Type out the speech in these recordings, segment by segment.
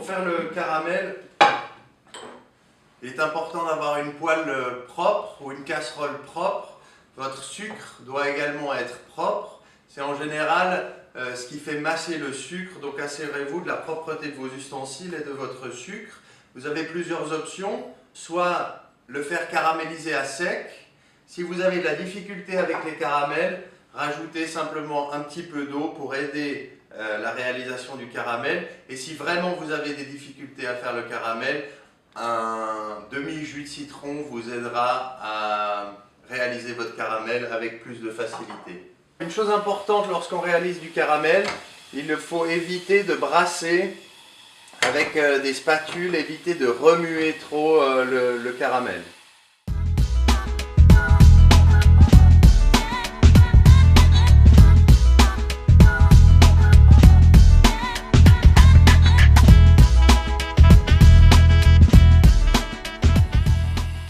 faire le caramel, il est important d'avoir une poêle propre ou une casserole propre. Votre sucre doit également être propre. C'est en général ce qui fait masser le sucre, donc assurez-vous de la propreté de vos ustensiles et de votre sucre. Vous avez plusieurs options, soit le faire caraméliser à sec. Si vous avez de la difficulté avec les caramels, rajoutez simplement un petit peu d'eau pour aider la réalisation du caramel. Et si vraiment vous avez des difficultés à faire le caramel, un demi-jus de citron vous aidera à réaliser votre caramel avec plus de facilité. Une chose importante lorsqu'on réalise du caramel, il faut éviter de brasser avec des spatules, éviter de remuer trop le caramel.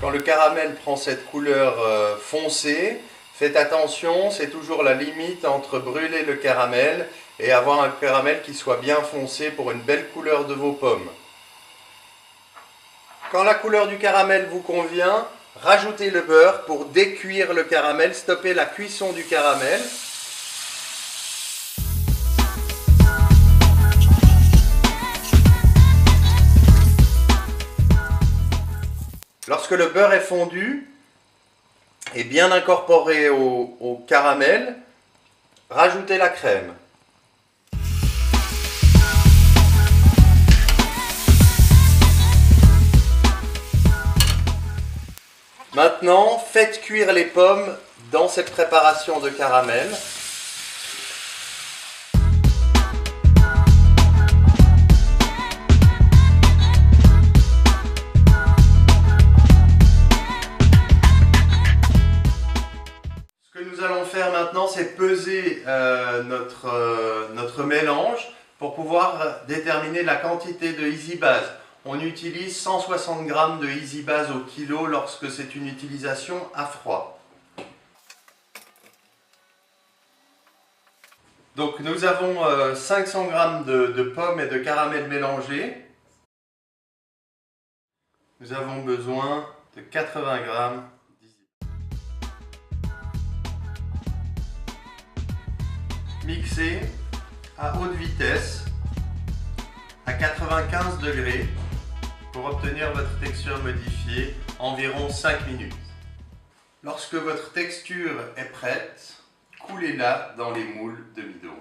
Quand le caramel prend cette couleur foncée, faites attention, c'est toujours la limite entre brûler le caramel et avoir un caramel qui soit bien foncé pour une belle couleur de vos pommes. Quand la couleur du caramel vous convient, rajoutez le beurre pour décuire le caramel, stopper la cuisson du caramel. Lorsque le beurre est fondu et bien incorporé au caramel, rajoutez la crème. Maintenant, faites cuire les pommes dans cette préparation de caramel. Ce que nous allons faire maintenant, c'est peser notre mélange pour pouvoir déterminer la quantité de Easy Base. On utilise 160 g de Easy Base au kilo lorsque c'est une utilisation à froid. Donc nous avons 500 g de pommes et de caramel mélangés. Nous avons besoin de 80 g d'Easy Base. Mixer à haute vitesse à 95 degrés pour obtenir votre texture modifiée, environ 5 minutes. Lorsque votre texture est prête, coulez-la dans les moules demi-dôme.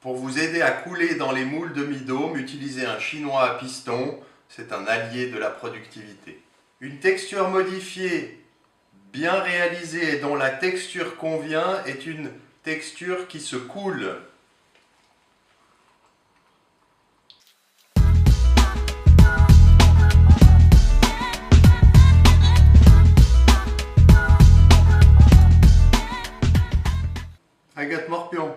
Pour vous aider à couler dans les moules demi-dôme, utilisez un chinois à piston, c'est un allié de la productivité. Une texture modifiée, bien réalisée et dont la texture convient est une texture qui se coule. Agathe Morpion.